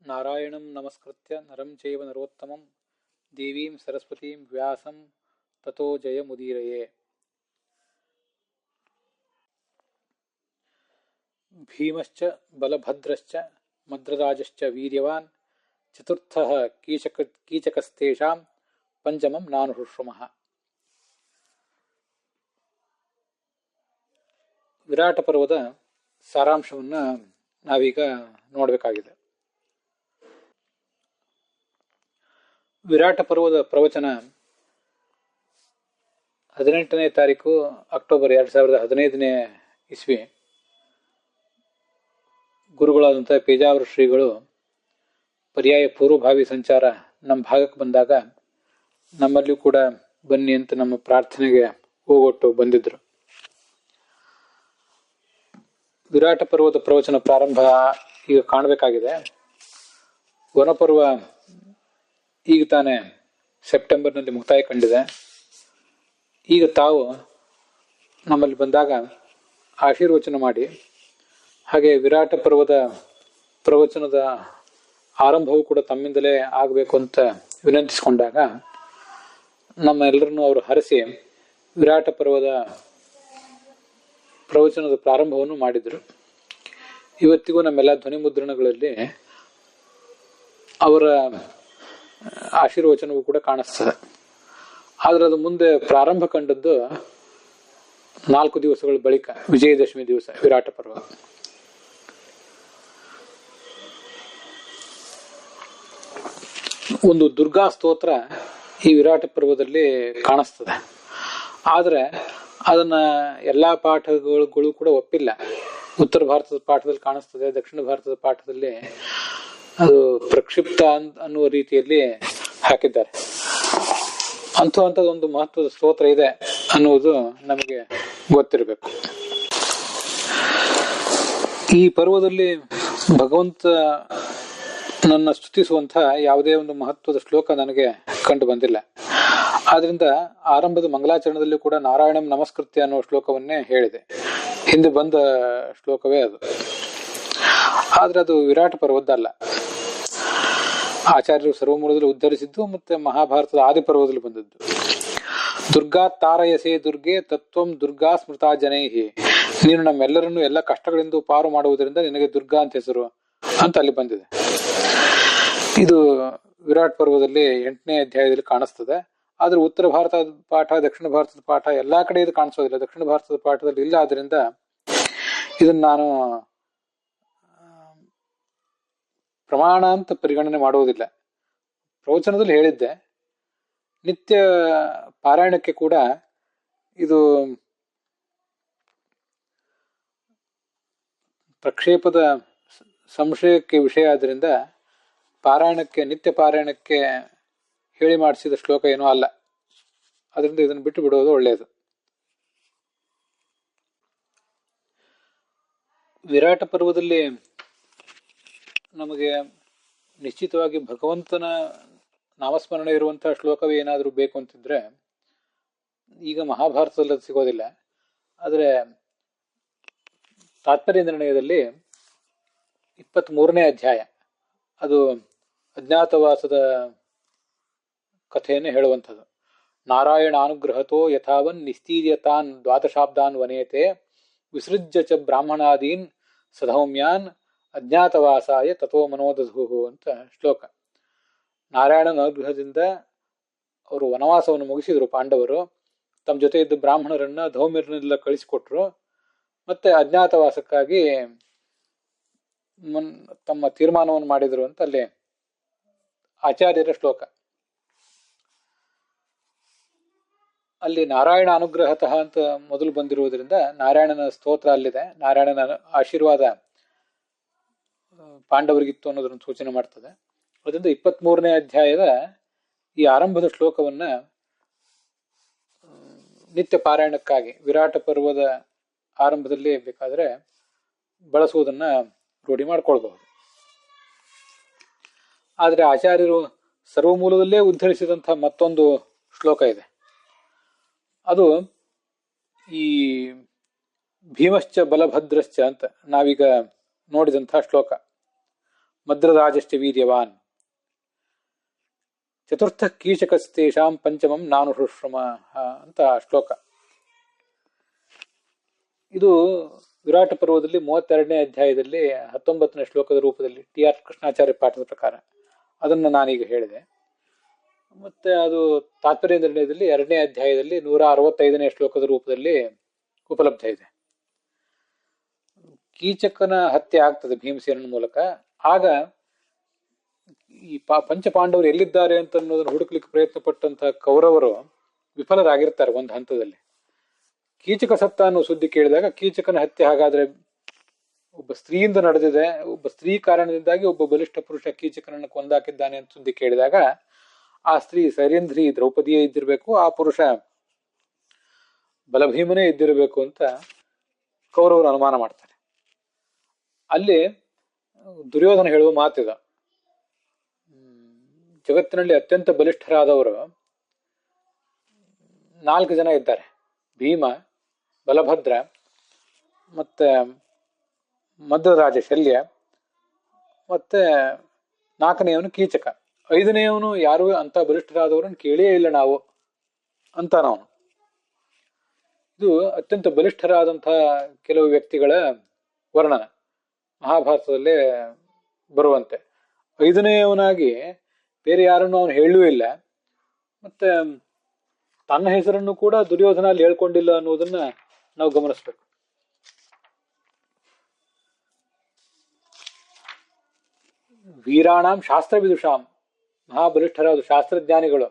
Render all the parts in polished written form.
ನಾರಾಯಣಂ ನಮಸ್ಕೃತ್ಯ ನರಂ ಚೈವ ನರೋತ್ತಮಂ ದೇವೀಂ ಸರಸ್ವತೀಂ ವ್ಯಾಸಂ ತಥೋ ಜಯಮುದೀರಯೇ. ಭೀಮಶ್ಚ ಬಲಭದ್ರಶ್ಚ ಮದ್ರರಾಜಶ್ಚ ವೀರ್ಯವಾನ್ ಚತುರ್ಥಃ ಕೀಚಕಸ್ತೇಷಾಂ ಪಂಚಮಂ ನಾನುಶುಶ್ರುಮಃ. ವಿರಾಟ ಪರ್ವದ ಸಾರಾಂಶವನ್ನು ನಾವೀಗ ನೋಡಬೇಕಾಗಿದೆ. ವಿರಾಟ ಪರ್ವದ ಪ್ರವಚನ 18ನೇ ತಾರೀಕು ಅಕ್ಟೋಬರ್ 2015ನೇ ಇಸ್ವಿ ಗುರುಗಳಾದಂಥ ಪೇಜಾವರ ಶ್ರೀಗಳು ಪರ್ಯಾಯ ಪೂರ್ವಭಾವಿ ಸಂಚಾರ ನಮ್ಮ ಭಾಗಕ್ಕೆ ಬಂದಾಗ ನಮ್ಮಲ್ಲಿಯೂ ಕೂಡ ಬನ್ನಿ ಅಂತ ನಮ್ಮ ಪ್ರಾರ್ಥನೆಗೆ ಹೋಗೊಟ್ಟು ಬಂದಿದ್ರು. ವಿರಾಟ ಪರ್ವದ ಪ್ರವಚನ ಪ್ರಾರಂಭ ಈಗ ಕಾಣಬೇಕಾಗಿದೆ. ವನಪರ್ವ ಈಗ ತಾನೇ ಸೆಪ್ಟೆಂಬರ್ನಲ್ಲಿ ಮುಕ್ತಾಯ ಕಂಡಿದೆ. ಈಗ ತಾವು ನಮ್ಮಲ್ಲಿ ಬಂದಾಗ ಆಶೀರ್ವಚನ ಮಾಡಿ, ಹಾಗೆ ವಿರಾಟ ಪರ್ವದ ಪ್ರವಚನದ ಆರಂಭವೂ ಕೂಡ ತಮ್ಮಿಂದಲೇ ಆಗಬೇಕು ಅಂತ ವಿನಂತಿಸಿಕೊಂಡಾಗ ನಮ್ಮೆಲ್ಲರನ್ನು ಅವರು ಹರಸಿ ವಿರಾಟ ಪರ್ವದ ಪ್ರವಚನದ ಪ್ರಾರಂಭವನ್ನು ಮಾಡಿದರು. ಇವತ್ತಿಗೂ ನಮ್ಮೆಲ್ಲ ಧ್ವನಿ ಮುದ್ರಣಗಳಲ್ಲಿ ಅವರ ಆಶೀರ್ವಚನವೂ ಕೂಡ ಕಾಣಿಸ್ತದೆ. ಆದರೆ ಅದು ಮುಂದೆ ಪ್ರಾರಂಭ ಕಂಡದ್ದು 4 ದಿವಸಗಳ ಬಳಿಕ, ವಿಜಯದಶಮಿ ದಿವಸ ವಿರಾಟ ಪರ್ವ. ಒಂದು ದುರ್ಗಾ ಸ್ತೋತ್ರ ಈ ವಿರಾಟ ಪರ್ವದಲ್ಲಿ ಕಾಣಿಸ್ತದೆ. ಆದರೆ ಅದನ್ನ ಎಲ್ಲಾ ಪಾಠಗಳು ಕೂಡ ಒಪ್ಪಿಲ್ಲ. ಉತ್ತರ ಭಾರತದ ಪಾಠದಲ್ಲಿ ಕಾಣಿಸ್ತದೆ, ದಕ್ಷಿಣ ಭಾರತದ ಪಾಠದಲ್ಲಿ ಅದು ಪ್ರಕ್ಷಿಪ್ತ ಅನ್ನುವ ರೀತಿಯಲ್ಲಿ ಹಾಕಿದ್ದಾರೆ. ಅಂಥದ್ದೊಂದು ಮಹತ್ವದ ಸ್ತೋತ್ರ ಇದೆ ಅನ್ನುವುದು ನಮಗೆ ಗೊತ್ತಿರಬೇಕು. ಈ ಪರ್ವದಲ್ಲಿ ಭಗವಂತ ನನ್ನ ಸ್ತುತಿಸುವಂತಹ ಯಾವುದೇ ಒಂದು ಮಹತ್ವದ ಶ್ಲೋಕ ನನಗೆ ಕಂಡು ಬಂದಿಲ್ಲ. ಆದ್ರಿಂದ ಆರಂಭದ ಮಂಗಲಾಚರಣದಲ್ಲಿ ಕೂಡ ನಾರಾಯಣಂ ನಮಸ್ಕೃತ್ಯ ಅನ್ನುವ ಶ್ಲೋಕವನ್ನೇ ಹೇಳಿದೆ. ಹಿಂದೆ ಬಂದ ಶ್ಲೋಕವೇ ಅದು. ಆದ್ರೆ ಅದು ವಿರಾಟ ಪರ್ವದ್ದಲ್ಲ. ಆಚಾರ್ಯರು ಸರ್ವಮೂಲದಲ್ಲಿ ಉದ್ಧರಿಸಿದ್ದು ಮತ್ತೆ ಮಹಾಭಾರತದ ಆದಿಪರ್ವದಲ್ಲಿ ಬಂದದ್ದು. ದುರ್ಗಾ ತಾರಯಸೇ ದುರ್ಗೆ ತತ್ವಂ ದುರ್ಗಾ ಸ್ಮೃತಾ ಜನೈಹಿ. ನೀನು ನಮ್ಮೆಲ್ಲರನ್ನು ಎಲ್ಲ ಕಷ್ಟಗಳಿಂದ ಪಾರು ಮಾಡುವುದರಿಂದ ನಿನಗೆ ದುರ್ಗಾ ಅಂತ ಹೆಸರು ಅಂತ ಅಲ್ಲಿ ಬಂದಿದೆ. ಇದು ವಿರಾಟ್ ಪರ್ವದಲ್ಲಿ 8ನೇ ಅಧ್ಯಾಯದಲ್ಲಿ ಕಾಣಿಸ್ತದೆ. ಆದ್ರೆ ಉತ್ತರ ಭಾರತದ ಪಾಠ, ದಕ್ಷಿಣ ಭಾರತದ ಪಾಠ ಎಲ್ಲಾ ಕಡೆ ಇದು ಕಾಣಿಸೋದಿಲ್ಲ. ದಕ್ಷಿಣ ಭಾರತದ ಪಾಠದಲ್ಲಿ ಇಲ್ಲ. ಆದ್ರಿಂದ ಇದನ್ನ ನಾನು ಪ್ರಮಾಣ ಅಂತ ಪರಿಗಣನೆ ಮಾಡುವುದಿಲ್ಲ. ಪ್ರವಚನದಲ್ಲಿ ಹೇಳಿದ್ದೆ, ನಿತ್ಯ ಪಾರಾಯಣಕ್ಕೆ ಕೂಡ ಇದು ಪ್ರಕ್ಷೇಪದ ಸಂಶಯಕ್ಕೆ ವಿಷಯ ಆದ್ರಿಂದ ಪಾರಾಯಣಕ್ಕೆ, ನಿತ್ಯ ಪಾರಾಯಣಕ್ಕೆ ಹೇಳಿ ಮಾಡಿಸಿದ ಶ್ಲೋಕ ಏನೂ ಅಲ್ಲ. ಅದರಿಂದ ಇದನ್ನು ಬಿಟ್ಟು ಬಿಡುವುದು ಒಳ್ಳೆಯದು. ವಿರಾಟ ಪರ್ವದಲ್ಲಿ ನಮಗೆ ನಿಶ್ಚಿತವಾಗಿ ಭಗವಂತನ ನಾಮಸ್ಮರಣೆ ಇರುವಂತಹ ಶ್ಲೋಕವೇ ಏನಾದರೂ ಬೇಕು ಅಂತಿದ್ರೆ ಈಗ ಮಹಾಭಾರತದಲ್ಲಿ ಅದು ಸಿಗೋದಿಲ್ಲ. ಆದರೆ ತಾತ್ಪರ್ಯ ನಿರ್ಣಯದಲ್ಲಿ 23ನೇ ಅಧ್ಯಾಯ, ಅದು ಅಜ್ಞಾತವಾಸದ ಕಥೆಯನ್ನು ಹೇಳುವಂಥದ್ದು. ನಾರಾಯಣ ಅನುಗ್ರಹತೋ ಯಥಾವನ್ ನಿಸ್ತೀರ್ಯತಾನ್ ದ್ವಾದಶಾಬ್ದಾನ್ ವನೇತೆ ವಿಸೃಜ್ಯ ಚ ಬ್ರಾಹ್ಮಣಾದೀನ್ ಸಧೌಮ್ಯಾನ್ ಅಜ್ಞಾತವಾಸಾಯ ತಥೋ ಮನೋದಧು ಅಂತ ಶ್ಲೋಕ. ನಾರಾಯಣನ ಅನುಗ್ರಹದಿಂದ ಅವರು ವನವಾಸವನ್ನು ಮುಗಿಸಿದ್ರು ಪಾಂಡವರು. ತಮ್ಮ ಜೊತೆ ಇದ್ದ ಬ್ರಾಹ್ಮಣರನ್ನ ಧೌಮ್ಯರನ್ನೆಲ್ಲ ಕಳಿಸಿಕೊಟ್ರು. ಮತ್ತೆ ಅಜ್ಞಾತವಾಸಕ್ಕಾಗಿ ತಮ್ಮ ತೀರ್ಮಾನವನ್ನು ಮಾಡಿದ್ರು ಅಂತ ಅಲ್ಲಿ ಆಚಾರ್ಯರ ಶ್ಲೋಕ. ಅಲ್ಲಿ ನಾರಾಯಣ ಅನುಗ್ರಹತಃ ಅಂತ ಮೊದಲು ಬಂದಿರುವುದರಿಂದ ನಾರಾಯಣನ ಸ್ತೋತ್ರ ಅಲ್ಲಿದೆ. ನಾರಾಯಣನ ಆಶೀರ್ವಾದ ಪಾಂಡವರಿಗಿತ್ತು ಅನ್ನೋದನ್ನು ಸೂಚನೆ ಮಾಡ್ತದೆ. ಅದರಿಂದ 23ನೇ ಅಧ್ಯಾಯದ ಈ ಆರಂಭದ ಶ್ಲೋಕವನ್ನ ನಿತ್ಯ ಪಾರಾಯಣಕ್ಕಾಗಿ ವಿರಾಟ ಪರ್ವದ ಆರಂಭದಲ್ಲಿ ಬೇಕಾದ್ರೆ ಬಳಸುವುದನ್ನ ರೂಢಿ ಮಾಡ್ಕೊಳ್ಬಹುದು. ಆದ್ರೆ ಆಚಾರ್ಯರು ಸರ್ವಮೂಲದಲ್ಲೇ ಉದ್ಧರಿಸಿದಂತಹ ಮತ್ತೊಂದು ಶ್ಲೋಕ ಇದೆ. ಅದು ಈ ಭೀಮಶ್ಚ ಬಲಭದ್ರಶ್ಚ ಅಂತ ನಾವೀಗ ನೋಡಿದಂತಹ ಶ್ಲೋಕ. ಮದ್ರರಾಜಶ್ಚ ವೀರ್ಯವಾನ್ ಚತುರ್ಥ ಕೀಚಕಸ್ತೇಷಾಂ ಪಂಚಮಂ ನಾನುಷುಶ್ರಮ ಅಂತ ಶ್ಲೋಕ. ಇದು ವಿರಾಟ ಪರ್ವದಲ್ಲಿ 32ನೇ ಅಧ್ಯಾಯದಲ್ಲಿ 19ನೇ ಶ್ಲೋಕದ ರೂಪದಲ್ಲಿ TR ಕೃಷ್ಣಾಚಾರ್ಯ ಪಾಠದ ಪ್ರಕಾರ ಅದನ್ನು ನಾನೀಗ ಹೇಳಿದೆ. ಮತ್ತೆ ಅದು ತಾತ್ಪರ್ಯ ನಿರ್ಣಯದಲ್ಲಿ 2ನೇ ಅಧ್ಯಾಯದಲ್ಲಿ 165ನೇ ಶ್ಲೋಕದ ರೂಪದಲ್ಲಿ ಉಪಲಬ್ಧ ಇದೆ. ಕೀಚಕನ ಹತ್ಯೆ ಆಗ್ತದೆ ಭೀಮಸೇನನ ಮೂಲಕ. ಆಗ ಈ ಪಂಚಪಾಂಡವರು ಎಲ್ಲಿದ್ದಾರೆ ಅಂತ ಅನ್ನೋದನ್ನು ಹುಡುಕ್ಲಿಕ್ಕೆ ಪ್ರಯತ್ನ ಪಟ್ಟಂತಹ ಕೌರವರು ವಿಫಲರಾಗಿರ್ತಾರೆ ಒಂದು ಹಂತದಲ್ಲಿ. ಕೀಚಕ ಸತ್ತ ಅನ್ನೋ ಸುದ್ದಿ ಕೇಳಿದಾಗ ಕೀಚಕನ ಹತ್ಯೆ ಹಾಗಾದ್ರೆ ಒಬ್ಬ ಸ್ತ್ರೀಯಿಂದ ನಡೆದಿದೆ, ಒಬ್ಬ ಸ್ತ್ರೀ ಕಾರಣದಿಂದಾಗಿ ಒಬ್ಬ ಬಲಿಷ್ಠ ಪುರುಷ ಕೀಚಕನನ್ನು ಕೊಂದಾಕಿದ್ದಾನೆ ಅಂತ ಸುದ್ದಿ ಕೇಳಿದಾಗ ಆ ಸ್ತ್ರೀ ಸೈರೇಂದ್ರಿ ದ್ರೌಪದಿಯೇ ಇದ್ದಿರಬೇಕು, ಆ ಪುರುಷ ಬಲಭೀಮನೇ ಇದ್ದಿರಬೇಕು ಅಂತ ಕೌರವರು ಅನುಮಾನ ಮಾಡ್ತಾರೆ. ಅಲ್ಲಿ ದುರ್ಯೋಧನ ಹೇಳುವ ಮಾತಿದ, ಜಗತ್ತಿನಲ್ಲಿ ಅತ್ಯಂತ ಬಲಿಷ್ಠರಾದವರು 4 ಜನ ಇದ್ದಾರೆ. ಭೀಮ, ಬಲಭದ್ರ, ಮತ್ತೆ ಮದ್ರರಾಜ ಶಲ್ಯ, ಮತ್ತೆ 4ನೇಯವನು ಕೀಚಕ. 5ನೇಯವನು ಯಾರು ಅಂತ ಬಲಿಷ್ಠರಾದವರನ್ನು ಕೇಳೇ ಇಲ್ಲ ನಾವು ಅಂತ ನಾವು. ಇದು ಅತ್ಯಂತ ಬಲಿಷ್ಠರಾದಂತಹ ಕೆಲವು ವ್ಯಕ್ತಿಗಳ ವರ್ಣನ ಮಹಾಭಾರತದಲ್ಲೇ ಬರುವಂತೆ. 5ನೇಯವನಾಗಿ ಬೇರೆ ಯಾರನ್ನು ಅವನು ಹೇಳೂ ಇಲ್ಲ, ಮತ್ತೆ ತನ್ನ ಹೆಸರನ್ನು ಕೂಡ ದುರ್ಯೋಧನ ಅಲ್ಲಿ ಹೇಳ್ಕೊಂಡಿಲ್ಲ ಅನ್ನೋದನ್ನ ನಾವು ಗಮನಿಸ್ಬೇಕು. ವೀರಾಣಾಂ ಶಾಸ್ತ್ರ ವಿದುಷಾಂ, ಮಹಾಬಲಿಷ್ಠರಾದ ಶಾಸ್ತ್ರಜ್ಞಾನಿಗಳು.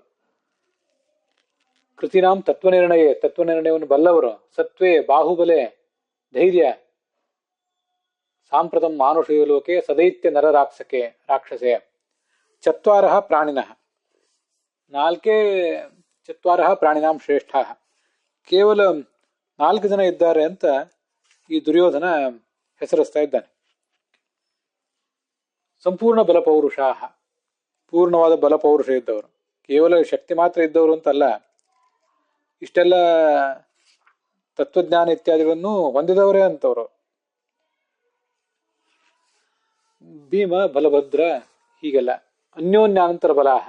ಕೃತಿನಾಂ ತತ್ವನಿರ್ಣಯ, ತತ್ವನಿರ್ಣಯವನ್ನು ಬಲ್ಲವರು. ಸತ್ವೇ ಬಾಹುಬಲೆ ಧೈರ್ಯ. ಸಾಂಪ್ರತಂ ಮಾನುಷೀಯ ಲೋಕೆ ಸದೈತ್ಯ ನರ ರಾಕ್ಷಸೆ. ಚತ್ವಾರಃ ಪ್ರಾಣಿನಃ, 4 ಪ್ರಾಣಿನಾಂ ಶ್ರೇಷ್ಠ. ಕೇವಲ 4 ಜನ ಇದ್ದಾರೆ ಅಂತ ಈ ದುರ್ಯೋಧನ ಹೆಸರಿಸ್ತಾ ಇದ್ದಾನೆ. ಸಂಪೂರ್ಣ ಬಲಪೌರುಷಾಹ, ಪೂರ್ಣವಾದ ಬಲಪೌರುಷ ಇದ್ದವರು, ಕೇವಲ ಶಕ್ತಿ ಮಾತ್ರ ಇದ್ದವರು ಅಂತಲ್ಲ, ಇಷ್ಟೆಲ್ಲ ತತ್ವಜ್ಞಾನ ಇತ್ಯಾದಿಗಳನ್ನು ಹೊಂದಿದವರೇ ಅಂತವರು. ಭೀಮ, ಬಲಭದ್ರ ಹೀಗೆಲ್ಲ. ಅನ್ಯೋನ್ಯಾನಂತರ ಬಲಾಹ,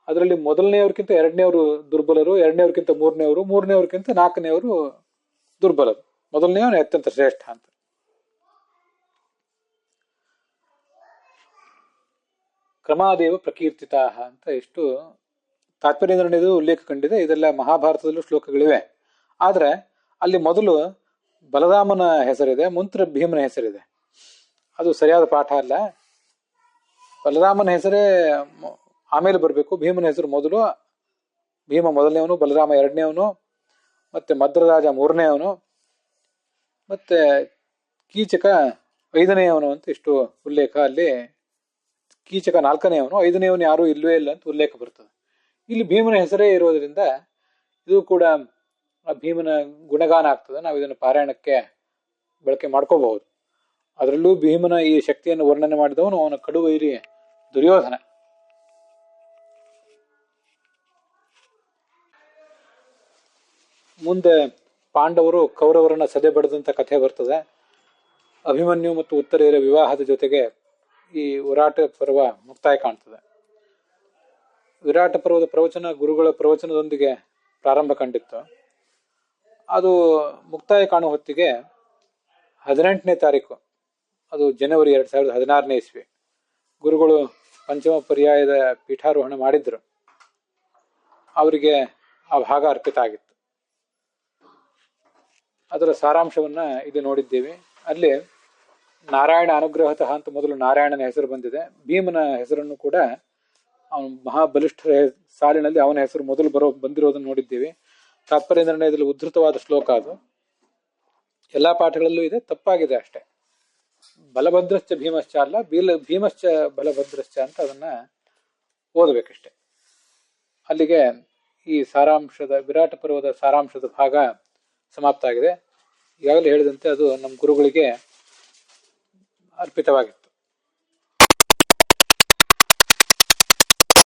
ಅದರಲ್ಲಿ ಮೊದಲನೆಯವ್ರಕ್ಕಿಂತ 2ನೇವರು ದುರ್ಬಲರು, 2ನೇವ್ರಕ್ಕಿಂತ 3ನೇವರು, 3ನೇವ್ರಕ್ಕಿಂತ 4ನೇವರು ದುರ್ಬಲರು, ಮೊದಲನೆಯವನು ಅತ್ಯಂತ ಶ್ರೇಷ್ಠ ಅಂತ. ಕ್ರಮಾದೇವ ಪ್ರಕೀರ್ತಿತಾ ಅಂತ ಎಷ್ಟು ತಾತ್ಪರ್ಯ ನಿರ್ಣಯದ ಉಲ್ಲೇಖ ಕಂಡಿದೆ. ಇದೆಲ್ಲ ಮಹಾಭಾರತದಲ್ಲೂ ಶ್ಲೋಕಗಳಿವೆ. ಆದ್ರೆ ಅಲ್ಲಿ ಮೊದಲು ಬಲರಾಮನ ಹೆಸರಿದೆ, ಮುಂತ್ರ ಭೀಮನ ಹೆಸರಿದೆ. ಅದು ಸರಿಯಾದ ಪಾಠ ಅಲ್ಲ. ಬಲರಾಮನ ಹೆಸರೇ ಆಮೇಲೆ ಬರಬೇಕು, ಭೀಮನ ಹೆಸರು ಮೊದಲು. ಭೀಮ ಮೊದಲನೇವನು, ಬಲರಾಮ 2ನೇವನು, ಮತ್ತೆ ಮದ್ರರಾಜ 3ನೇವನು, ಮತ್ತೆ ಕೀಚಕ 5ನೇಯವನು ಅಂತ ಇಷ್ಟು ಉಲ್ಲೇಖ. ಅಲ್ಲಿ ಕೀಚಕ 4ನೇಯವನು, 5ನೇಯವನು ಯಾರು ಇಲ್ಲವೇ ಇಲ್ಲ ಅಂತ ಉಲ್ಲೇಖ ಬರ್ತದೆ. ಇಲ್ಲಿ ಭೀಮನ ಹೆಸರೇ ಇರೋದ್ರಿಂದ ಇದು ಕೂಡ ಭೀಮನ ಗುಣಗಾನ ಆಗ್ತದೆ. ನಾವು ಇದನ್ನು ಪಾರಾಯಣಕ್ಕೆ ಬಳಕೆ ಮಾಡ್ಕೋಬಹುದು. ಅದರಲ್ಲೂ ಭೀಮನ ಈ ಶಕ್ತಿಯನ್ನು ವರ್ಣನೆ ಮಾಡಿದವನು ಅವನ ಕಡುವೈರಿ ದುರ್ಯೋಧನ. ಮುಂದೆ ಪಾಂಡವರು ಕೌರವರನ್ನ ಸದೆ ಬಡಿದಂತ ಕಥೆ ಬರ್ತದೆ. ಅಭಿಮನ್ಯು ಮತ್ತು ಉತ್ತರೆಯರ ವಿವಾಹದ ಜೊತೆಗೆ ಈ ವಿರಾಟ ಪರ್ವ ಮುಕ್ತಾಯ ಕಾಣ್ತದೆ. ವಿರಾಟ ಪರ್ವದ ಪ್ರವಚನ ಗುರುಗಳ ಪ್ರವಚನದೊಂದಿಗೆ ಪ್ರಾರಂಭ ಕಂಡಿತ್ತು. ಅದು ಮುಕ್ತಾಯ ಕಾಣುವ ಹೊತ್ತಿಗೆ 18ನೇ ತಾರೀಕು, ಅದು ಜನವರಿ 2016ನೇ ಇಸ್ವಿ, ಗುರುಗಳು ಪಂಚಮ ಪರ್ಯಾಯದ ಪೀಠಾರೋಹಣ ಮಾಡಿದ್ರು. ಅವರಿಗೆ ಆ ಭಾಗ ಅರ್ಪಿತ ಆಗಿತ್ತು. ಅದರ ಸಾರಾಂಶವನ್ನ ಇದು ನೋಡಿದ್ದೇವೆ. ಅಲ್ಲಿ ನಾರಾಯಣ ಅನುಗ್ರಹತಃ ಅಂತ ಮೊದಲು ನಾರಾಯಣನ ಹೆಸರು ಬಂದಿದೆ. ಭೀಮನ ಹೆಸರನ್ನು ಕೂಡ ಅವನು ಮಹಾಬಲಿಷ್ಠರ ಸಾಲಿನಲ್ಲಿ ಅವನ ಹೆಸರು ಮೊದಲು ಬಂದಿರೋದನ್ನು ನೋಡಿದ್ದೇವೆ. ತಾತ್ಪರ್ಯ ನಿರ್ಣಯದಲ್ಲಿ ಉದ್ಧೃತವಾದ ಶ್ಲೋಕ ಅದು. ಎಲ್ಲಾ ಪಾಠಗಳಲ್ಲೂ ಇದೆ, ತಪ್ಪಾಗಿದೆ ಅಷ್ಟೇ. ಬಲಭದ್ರಶ್ಚ ಭೀಮಶ್ಚ ಅಲ್ಲ, ಭೀಮಶ್ಚ ಬಲಭದ್ರಶ್ಚ ಅಂತ ಅದನ್ನ ಓದಬೇಕಷ್ಟೆ. ಅಲ್ಲಿಗೆ ಈ ಸಾರಾಂಶದ ವಿರಾಟ ಪರ್ವದ ಸಾರಾಂಶದ ಭಾಗ ಸಮಾಪ್ತ ಆಗಿದೆ. ಈಗಾಗಲೇ ಹೇಳಿದಂತೆ ಅದು ನಮ್ಮ ಗುರುಗಳಿಗೆ ಅರ್ಪಿತವಾಗಿದೆ.